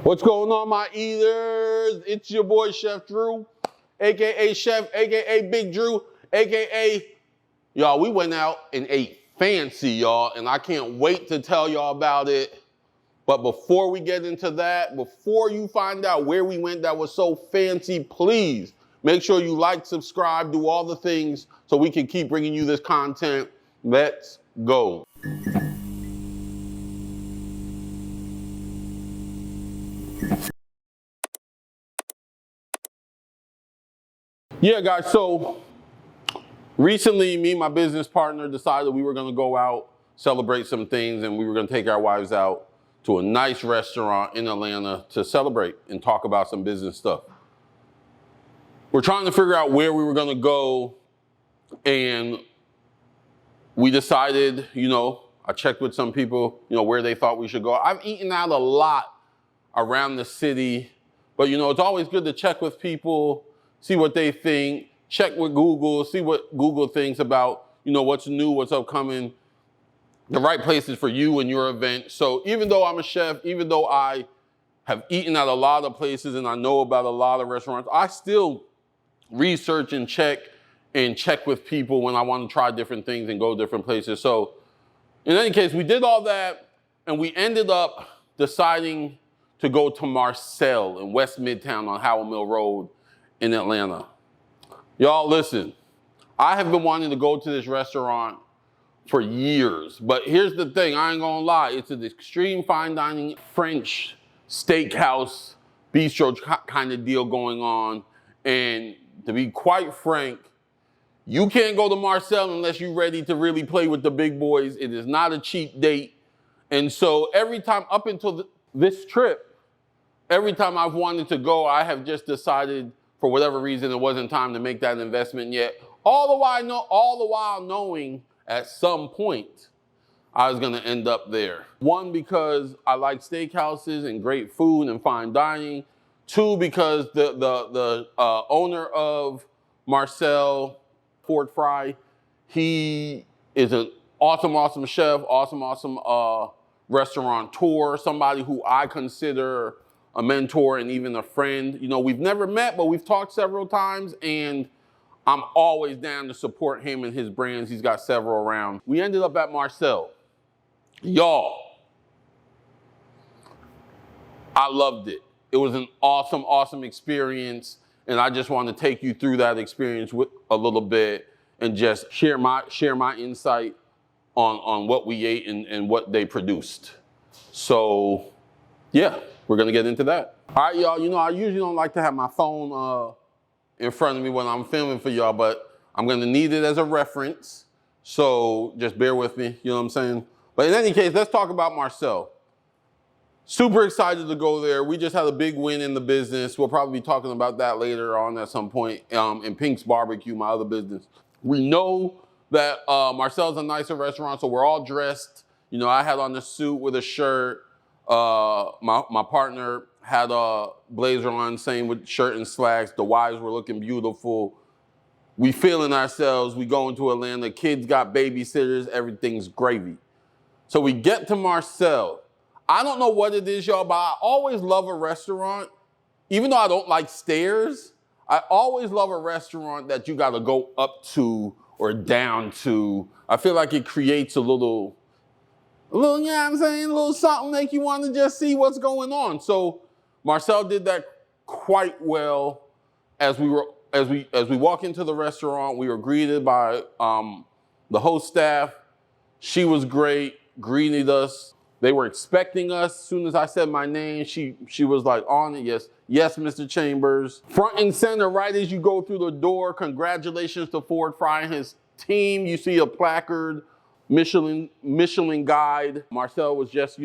What's going on, my eaters? It's your boy, Chef Drew, AKA Chef, AKA Big Drew, AKA, y'all, we went out and ate fancy, y'all, and I can't wait to tell y'all about it. But before we get into that, before you find out where we went that was so fancy, please make sure you like, subscribe, do all the things so we can keep bringing you this content. Let's go. Yeah, guys, so recently me and my business partner decided we were gonna go out, celebrate some things, and we were gonna take our wives out to a nice restaurant in Atlanta to celebrate and talk about some business stuff. We're trying to figure out where we were gonna go, and we decided, I checked with some people, where they thought we should go. I've eaten out a lot around the city, but it's always good to check with people, see what they think, check with Google, see what Google thinks about, what's new, what's upcoming, the right places for you and your event. So even though I'm a chef, even though I have eaten at a lot of places and I know about a lot of restaurants, I still research and check with people when I want to try different things and go different places. So in any case, we did all that and we ended up deciding to go to Marcel in West Midtown on Howell Mill Road in Atlanta. Y'all, listen, I have been wanting to go to this restaurant for years, but here's the thing, I ain't gonna lie, it's an extreme fine dining French steakhouse, bistro kind of deal going on, and to be quite frank, you can't go to Marcel unless you're ready to really play with the big boys. It is not a cheap date, and so every time up until this trip, every time I've wanted to go, I have just decided, for whatever reason, it wasn't time to make that investment yet. All the while knowing at some point I was gonna end up there. One, because I like steakhouses and great food and fine dining. Two, because the owner of Marcel, Ford Fry, he is an awesome chef, awesome restaurateur, somebody who I consider a mentor and even a friend. We've never met, but we've talked several times, and I'm always down to support him and his brands. He's got several around. We ended up at Marcel. Y'all, I loved it. It was an awesome experience, and I just want to take you through that experience with a little bit and just share my insight on what we ate and what they produced. So, yeah, we're gonna get into that. All right, y'all, I usually don't like to have my phone in front of me when I'm filming for y'all, but I'm gonna need it as a reference. So just bear with me, you know what I'm saying? But in any case, let's talk about Marcel. Super excited to go there. We just had a big win in the business. We'll probably be talking about that later on at some point in Pink's Barbecue, my other business. We know that Marcel's a nicer restaurant, so we're all dressed. I had on the suit with a shirt. My partner had a blazer on, same with shirt and slacks. The wives were looking beautiful. We feeling ourselves. We going to Atlanta. Kids got babysitters. Everything's gravy. So we get to Marcel. I don't know what it is, y'all, but I always love a restaurant. Even though I don't like stairs, I always love a restaurant that you got to go up to or down to. I feel like it creates a little, you know what I'm saying? A little something make you want to just see what's going on. So Marcel did that quite well. As we walk into the restaurant, we were greeted by the host staff. She was great, greeted us. They were expecting us. As soon as I said my name, she was like on it. Yes, Mr. Chambers. Front and center, right as you go through the door, congratulations to Ford Fry and his team. You see a placard, Michelin guide. Marcel was just,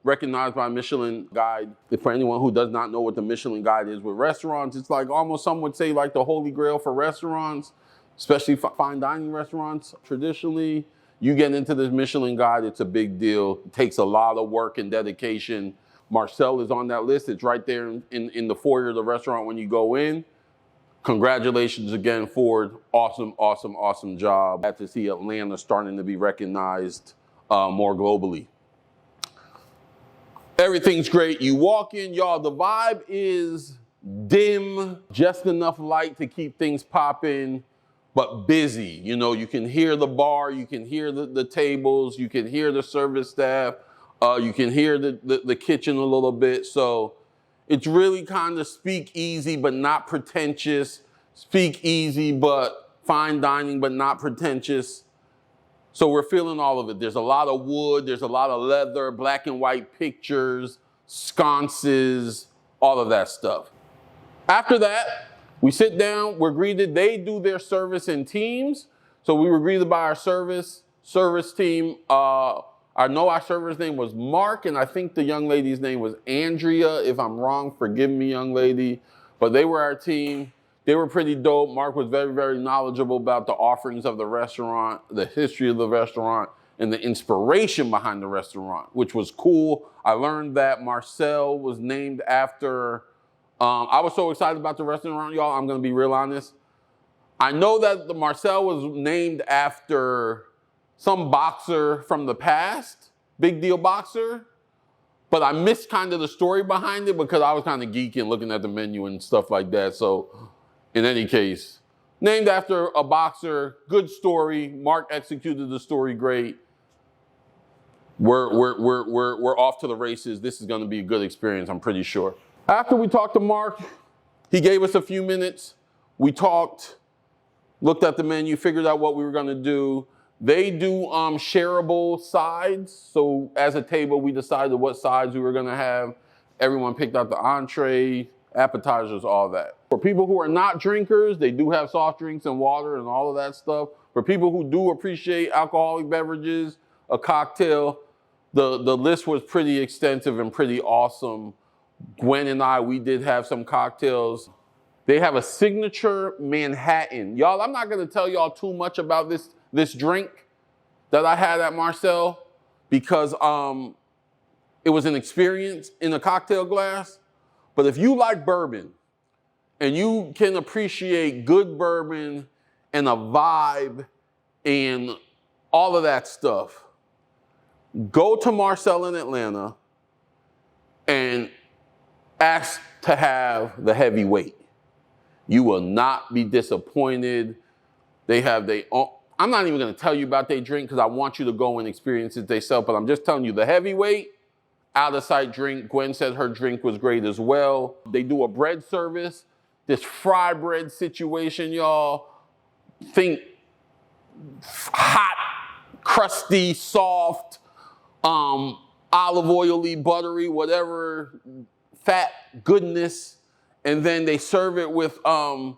recognized by Michelin guide. For anyone who does not know what the Michelin guide is with restaurants, it's like almost, some would say, like the holy grail for restaurants, especially fine dining restaurants. Traditionally, you get into this Michelin guide, it's a big deal. It takes a lot of work and dedication. Marcel is on that list. It's right there in the foyer of the restaurant when you go in. Congratulations again, Ford. Awesome job. Glad to see Atlanta starting to be recognized more globally. Everything's great. You walk in, y'all, the vibe is dim, just enough light to keep things popping, but busy. You know, you can hear the bar, you can hear the tables, you can hear the service staff, you can hear the kitchen a little bit. So it's really kind of speak easy, but not pretentious. Speak easy, but fine dining, but not pretentious. So we're feeling all of it. There's a lot of wood, there's a lot of leather, black and white pictures, sconces, all of that stuff. After that, we sit down, we're greeted. They do their service in teams. So we were greeted by our service team. I know our server's name was Mark, and I think the young lady's name was Andrea. If I'm wrong, forgive me, young lady. But they were our team. They were pretty dope. Mark was very, very knowledgeable about the offerings of the restaurant, the history of the restaurant, and the inspiration behind the restaurant, which was cool. I learned that Marcel was named after, I was so excited about the restaurant, y'all, I'm gonna be real honest. I know that the Marcel was named after some boxer from the past, big deal boxer, but I missed kind of the story behind it because I was kind of geeking looking at the menu and stuff like that. So in any case, named after a boxer, good story. Mark executed the story great. We're off to the races. This is gonna be a good experience, I'm pretty sure. After we talked to Mark, he gave us a few minutes. We talked, looked at the menu, figured out what we were gonna do. They do shareable sides. So as a table, we decided what sides we were gonna have. Everyone picked out the entree, appetizers, all that. For people who are not drinkers, they do have soft drinks and water and all of that stuff. For people who do appreciate alcoholic beverages, a cocktail, the list was pretty extensive and pretty awesome. Gwen and I, we did have some cocktails. They have a signature Manhattan. Y'all, I'm not gonna tell y'all too much about this drink that I had at Marcel because it was an experience in a cocktail glass. But if you like bourbon and you can appreciate good bourbon and a vibe and all of that stuff, go to Marcel in Atlanta and ask to have the heavyweight. You will not be disappointed. They have their own, I'm not even gonna tell you about their drink because I want you to go and experience it themselves, but I'm just telling you the heavyweight, out of sight drink. Gwen said her drink was great as well. They do a bread service, this fry bread situation, y'all. Think hot, crusty, soft, olive oily, buttery, whatever, fat goodness. And then they serve it with some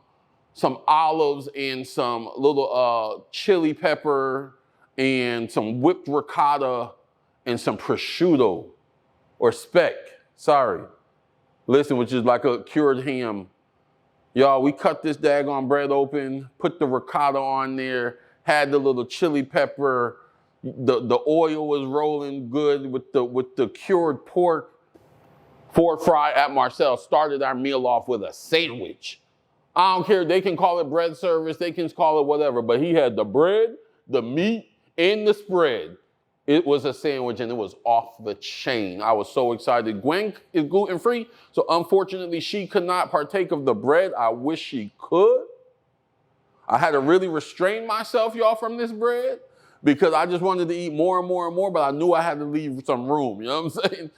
olives and some little chili pepper and some whipped ricotta and some prosciutto or speck, sorry. Listen, which is like a cured ham. Y'all, we cut this daggone bread open, put the ricotta on there, had the little chili pepper, the oil was rolling good with the cured pork. Ford Fry at Marcel started our meal off with a sandwich. I don't care, they can call it bread service, they can call it whatever, but he had the bread, the meat, and the spread. It was a sandwich and it was off the chain. I was so excited. Gwen is gluten-free, so unfortunately she could not partake of the bread. I wish she could. I had to really restrain myself, y'all, from this bread because I just wanted to eat more and more and more, but I knew I had to leave some room, you know what I'm saying?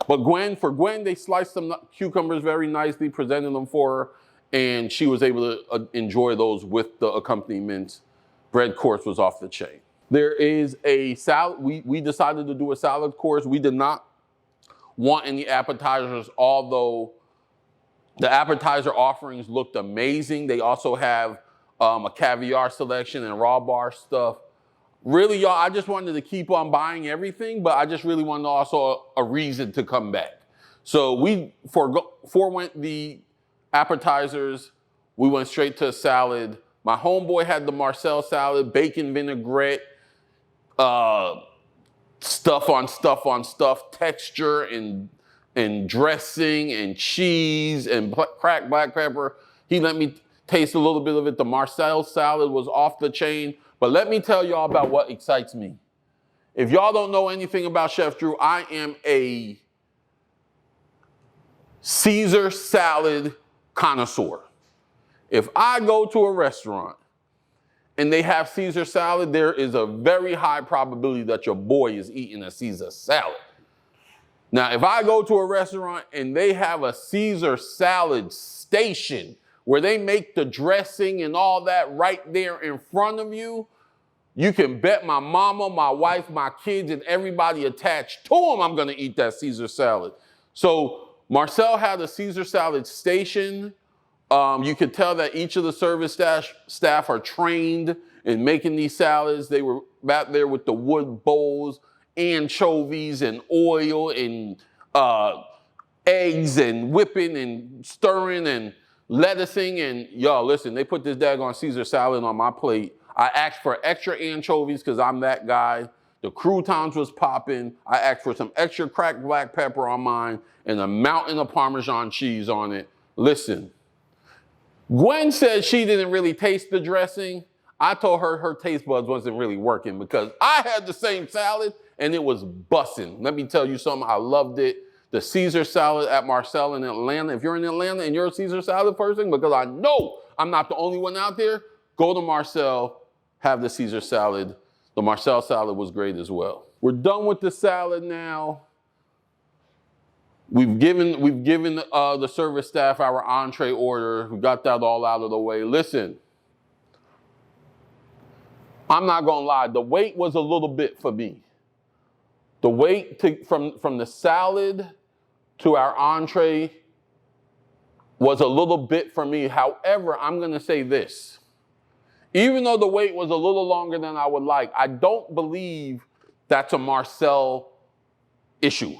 But for Gwen, they sliced some cucumbers very nicely, presented them for her, and she was able to enjoy those with the accompaniment. Bread course was off the chain. There is a salad. We decided to do a salad course. We did not want any appetizers, although the appetizer offerings looked amazing. They also have a caviar selection and raw bar stuff. Really, y'all, I just wanted to keep on buying everything, but I just really wanted also a reason to come back. So we forewent the appetizers. We went straight to a salad. My homeboy had the Marcel salad, bacon vinaigrette, stuff on stuff, texture and dressing and cheese and cracked black pepper. He let me taste a little bit of it. The Marcel salad was off the chain. But let me tell y'all about what excites me. If y'all don't know anything about Chef Drew, I am a Caesar salad connoisseur. If I go to a restaurant and they have Caesar salad, there is a very high probability that your boy is eating a Caesar salad. Now, if I go to a restaurant and they have a Caesar salad station where they make the dressing and all that right there in front of you, you can bet my mama, my wife, my kids, and everybody attached to them I'm gonna eat that Caesar salad. So Marcel had a Caesar salad station. You could tell that each of the service staff are trained in making these salads. They were back there with the wood bowls, anchovies and oil and eggs and whipping and stirring and lettucing. And y'all, listen, they put this daggone Caesar salad on my plate. I asked for extra anchovies because I'm that guy. The croutons was popping. I asked for some extra cracked black pepper on mine and a mountain of Parmesan cheese on it. Listen, Gwen said she didn't really taste the dressing. I told her her taste buds wasn't really working because I had the same salad and it was bussin'. Let me tell you something, I loved it. The Caesar salad at Marcel in Atlanta. If you're in Atlanta and you're a Caesar salad person, because I know I'm not the only one out there, go to Marcel, have the Caesar salad. The Marcel salad was great as well. We're done with the salad now. We've given the service staff our entree order. We got that all out of the way. Listen, I'm not gonna lie, the wait was a little bit for me. The wait from the salad to our entree was a little bit for me. However, I'm gonna say this. Even though the wait was a little longer than I would like, I don't believe that's a Marcel issue.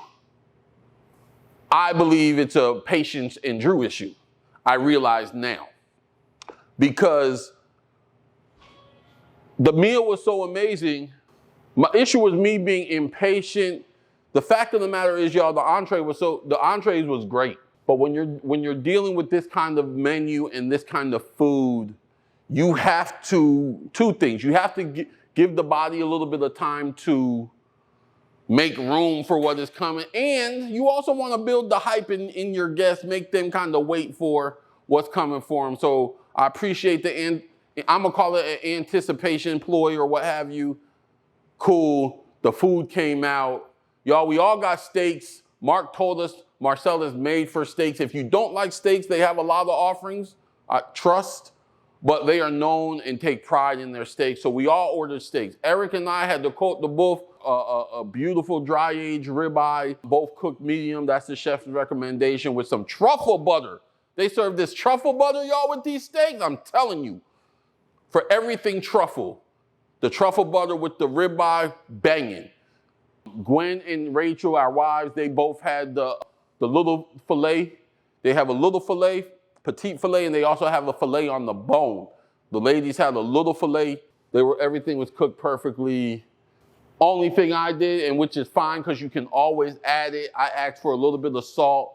I believe it's a Patience and Drew issue. I realize now. Because the meal was so amazing. My issue was me being impatient. The fact of the matter is, y'all, the entrees was great. But when you're dealing with this kind of menu and this kind of food, you have to, two things. You have to give the body a little bit of time to make room for what is coming. And you also want to build the hype in your guests, make them kind of wait for what's coming for them. So I appreciate I'm gonna call it an anticipation ploy or what have you. Cool, the food came out. Y'all, we all got steaks. Mark told us Marcel is made for steaks. If you don't like steaks, they have a lot of offerings, trust, but they are known and take pride in their steaks. So we all ordered steaks. Eric and I had to coat the both a beautiful dry aged ribeye, both cooked medium. That's the chef's recommendation with some truffle butter. They serve this truffle butter, y'all, with these steaks. I'm telling you, for everything truffle, the truffle butter with the ribeye, banging. Gwen and Rachel, our wives, they both had the little filet. They have a little filet, petite filet, and they also have a filet on the bone. The ladies had a little filet. Everything was cooked perfectly. Only thing I did, and which is fine because you can always add it, I asked for a little bit of salt,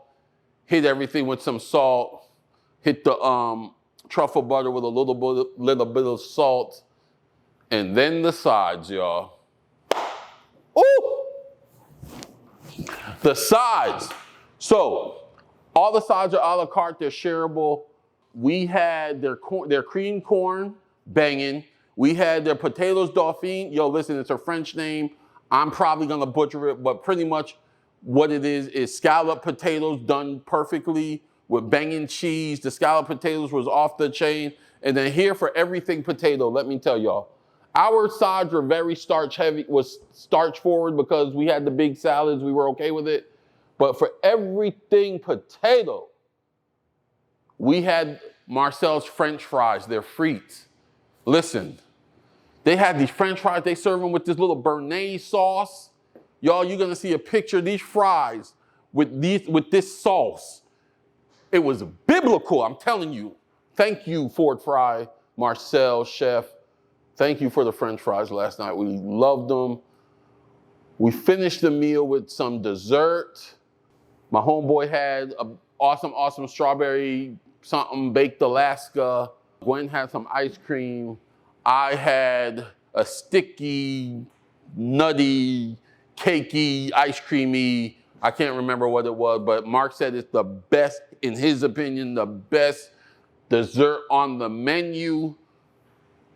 hit everything with some salt, hit the truffle butter with a little bit of salt, and then the sides, y'all. Ooh! The sides. So, all the sides are a la carte, they're shareable. We had their cream corn, banging. We had their potatoes dauphine. Yo, listen, it's a French name. I'm probably gonna butcher it, but pretty much what it is scalloped potatoes done perfectly with banging cheese. The scalloped potatoes was off the chain. And then here for everything potato, let me tell y'all, our sides were very starch heavy, was starch forward because we had the big salads, we were okay with it. But for everything potato, we had Marcel's French fries, their frites. Listen, they had these French fries, they serve them with this little béarnaise sauce. Y'all, you're gonna see a picture of these fries with this sauce. It was biblical, I'm telling you. Thank you, Ford Fry, Marcel, chef. Thank you for the French fries last night. We loved them. We finished the meal with some dessert. My homeboy had an awesome strawberry something baked Alaska. Gwen had some ice cream. I had a sticky, nutty, cakey, ice creamy I can't remember what it was, but Mark said it's the best, in his opinion, the best dessert on the menu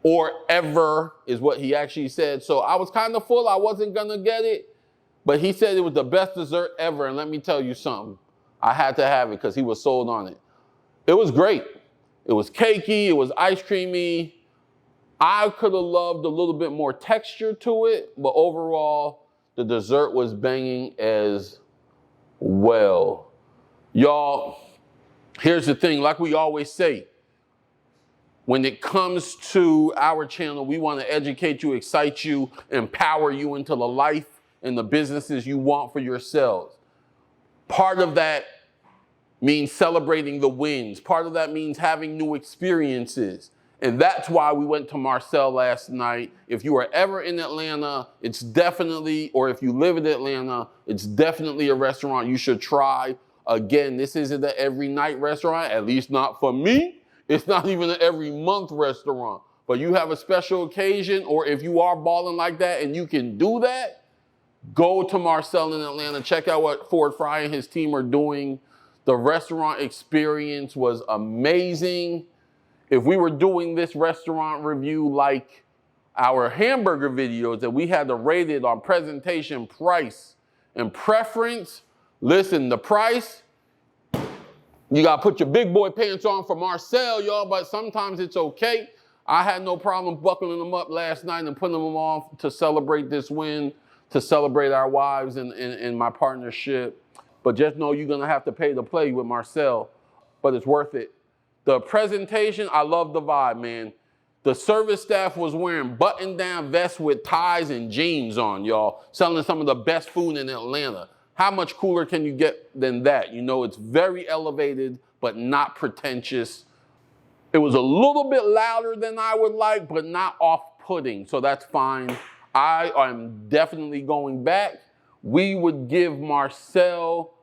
or ever is what he actually said. So I was kind of full. I wasn't going to get it, but he said it was the best dessert ever. And let me tell you something. I had to have it because he was sold on it. It was great. It was cakey. It was ice creamy. I could have loved a little bit more texture to it, but overall, the dessert was banging as well. Y'all, here's the thing, like we always say, when it comes to our channel, we want to educate you, excite you, empower you into the life and the businesses you want for yourselves. Part of that means celebrating the wins. Part of that means having new experiences. And that's why we went to Marcel last night. If you are ever in Atlanta, it's definitely, or if you live in Atlanta, it's definitely a restaurant you should try. Again, this isn't an every night restaurant, at least not for me. It's not even an every month restaurant. But you have a special occasion, or if you are balling like that and you can do that, go to Marcel in Atlanta. Check out what Ford Fry and his team are doing. The restaurant experience was amazing. If we were doing this restaurant review like our hamburger videos that we had to rate it on presentation, price, and preference, listen, the price, you gotta put your big boy pants on for Marcel, y'all, but sometimes it's okay. I had no problem buckling them up last night and putting them on to celebrate this win, to celebrate our wives and my partnership. But just know you're gonna have to pay to play with Marcel, but it's worth it. The presentation, I love the vibe, man. The service staff was wearing button-down vests with ties and jeans on, y'all, selling some of the best food in Atlanta. How much cooler can you get than that? You know, it's very elevated, but not pretentious. It was a little bit louder than I would like, but not off-putting, so that's fine. I am definitely going back. We would give Marcel,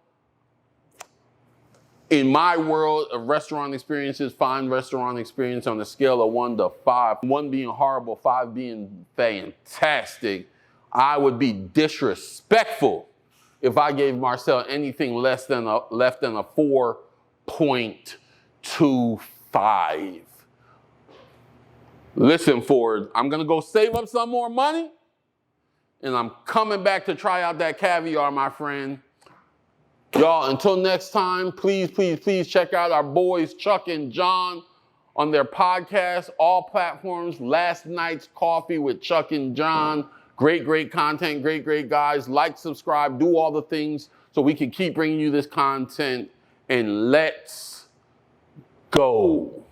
in my world of restaurant experiences, fine restaurant experience on a scale of 1 to 5, 1 being horrible, 5 being fantastic, I would be disrespectful if I gave Marcel anything less than a 4.25. Listen, Ford, I'm gonna go save up some more money, and I'm coming back to try out that caviar, my friend. Y'all, until next time, please, please, please check out our boys Chuck and John on their podcast, all platforms. Last Night's Coffee with Chuck and John. Great, great content, great, great guys. Like, subscribe, do all the things so we can keep bringing you this content. And let's go.